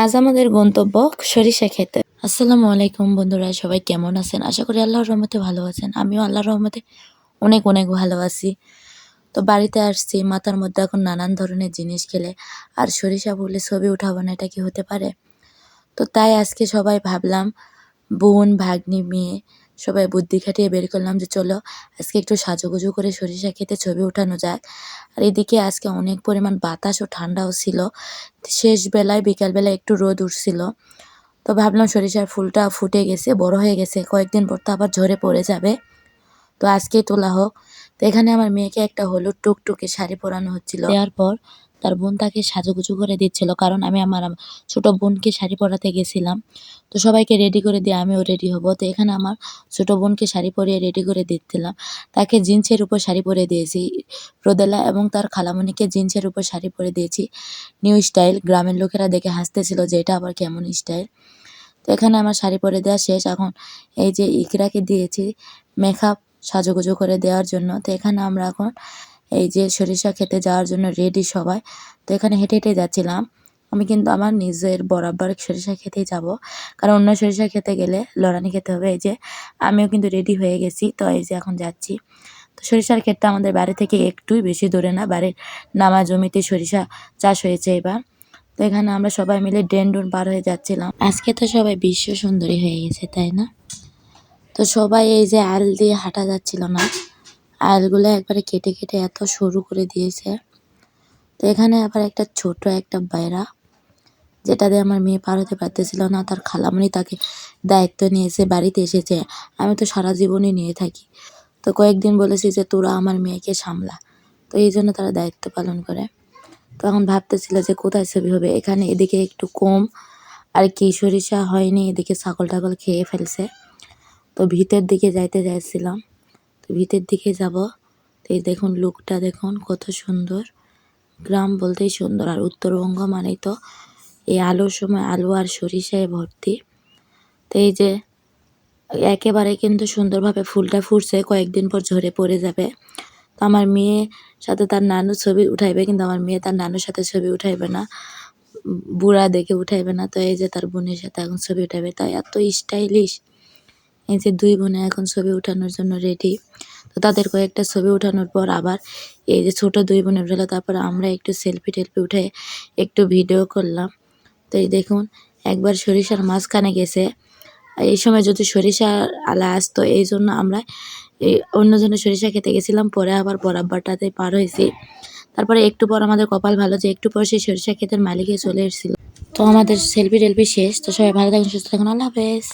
আজ আমাদের গন্তব্য সরিষা খেতে। আসসালামু আলাইকুম বন্ধুরা, সবাই কেমন আছেন? আশা করি আল্লাহর রহমতে ভালো আছেন। আমিও আল্লাহর রহমতে অনেক অনেক ভালো আছি। তো বাড়িতে আসছি, মাথার মধ্যে এখন নানান ধরনের জিনিস খেলে আর সরিষা বলে ছবি উঠাবো না, এটা কি হতে পারে? তো তাই আজকে সবাই ভাবলাম, বোন ভাগ্নি মেয়ে সবাই বুদ্ধি খাটিয়ে বের করলাম যে চলো আজকে একটু সাজুগুজু করে সরিষা খেতে ছবি উঠানো যাক। আর এদিকে আজকে অনেক পরিমাণ বাতাস ও ঠান্ডাও ছিল। শেষ বেলায় বিকালবেলায় একটু রোদ উঠছিল। তো ভাবলাম সরিষার ফুলটা ফুটে গেছে, বড় হয়ে গেছে, কয়েকদিন পর তো আবার ঝরে পড়ে যাবে, তো আজকেই তোলা হোক। তো এখানে আমার মেয়েকে একটা হলুদ টুকটুকে শাড়ি পরানো হচ্ছিল। দেওয়ার পর তার বোন তাকে সাজুগুজু করে দিচ্ছিল, কারণ আমি আমার ছোট বোনকে শাড়ি পরাতে গেছিলাম। তো সবাইকে রেডি করে দিয়ে আমিও রেডি হব। তো এখানে আমার ছোট বোনকে শাড়ি পরিয়ে রেডি করে দিচ্ছিলাম। তাকে জিন্সের উপর শাড়ি পরিয়ে দিয়েছি রোদেলা, এবং তার খালামণিকে জিন্সের উপর শাড়ি পরিয়ে দিয়েছি। New style. গ্রামের লোকেরা দেখে হাসতেছিল যে এটা আবার কেমন স্টাইল। তো এখানে আমার শাড়ি পরে দেওয়া শেষ। এখন এই যে ইকরাকে দিয়েছি মেকআপ সাজুগুজু করে দেওয়ার জন্য। তো এখানে আমরা এখন এই যে সরিষা খেতে যাওয়ার জন্য রেডি সবাই। তো এখানে হেঁটে হেঁটে যাচ্ছিলাম। আমি কিন্তু আমার নিজের বরাবর সরিষা খেতেই যাব, কারণ অন্য সরিষা খেতে গেলে লড়ানি খেতে হবে। এই যে আমিও কিন্তু রেডি হয়ে গেছি, তো এই যে এখন যাচ্ছি। তো সরিষার ক্ষেতটা আমাদের বাড়ি থেকে একটুই বেশি দূরে না, বাড়ির নামা জমিতে সরিষা চাষ হয়েছে এবার। তো এখানে আমরা সবাই মিলে ড্রেন পার হয়ে যাচ্ছিলাম। আজকে তো সবাই বিশ্ব সুন্দরী হয়ে গেছে, তাই না? তো সবাই এই যে আল দিয়ে হাঁটা যাচ্ছিল না, আলগুলো একবারে কেটে কেটে এত সরু করে দিয়েছে। তো এখানে আবার একটা ছোট একটা বাইরা, যেটা দিয়ে আমার মেয়ে পার হতে পারতেছিল না, তার খালামণি তাকে দায়িত্ব নিয়েছে, বাড়িতে এসেছে। আমি তো সারা জীবনই নিয়ে থাকি, তো কয়েকদিন বলেছি যে তোরা আমার মেয়েকে সামলা, তো এই জন্য তারা দায়িত্ব পালন করে। তো এখন ভাবতেছিল যে কোথায় ছবি হবে। এখানে এদিকে একটু কম আর কি সরিষা হয়নি, এদিকে ছাগল টাগল খেয়ে ফেলছে। তো ভিতের দিকে যাইতে চাইছিলাম, তো ভিতের দিকে যাব। তো এই দেখুন লুকটা দেখুন কত সুন্দর। গ্রাম বলতেই সুন্দর, আর উত্তরবঙ্গ মানেই তো এই আলুর সময় আলু আর সরিষায় ভর্তি। তো এই যে একেবারে কিন্তু সুন্দরভাবে ফুলটা ফুটছে, কয়েকদিন পর ঝরে পড়ে যাবে। তো আমার মেয়ে সাথে তার নানু ছবি উঠাইবে, কিন্তু আমার মেয়ে তার নানুর সাথে ছবি উঠাইবে না, বুড়া দেখে উঠাইবে না। তো এই যে তার বোনের সাথে এখন ছবি উঠাইবে, তাই এত স্টাইলিশ। এই যে দুই বোনে এখন ছবি উঠানোর জন্য রেডি। তো তাদের কয়েকটা ছবি উঠানোর পর আবার এই যে ছোট দুই বোনে উঠালো, তারপর আমরা একটু সেলফি টেলফি উঠে একটু ভিডিও করলাম। তো এই দেখুন একবার সরিষার মাঝখানে গেছে, এই সময় যদি সরিষা আলা আসতো, এই জন্য আমরা এই অন্যজনের সরিষা খেতে গেছিলাম, পরে আবার বরাবরটাতে পার হয়েছি। তারপরে একটু পর আমাদের কপাল ভালো যে একটু পর সেই সরিষা ক্ষেতের মালিকে চলে এসেছিল। তো আমাদের সেলফি টেলফি শেষ। তো সবাই ভালো থাকুন, সুস্থ থাকুন, আল্লাহ হাফেজ।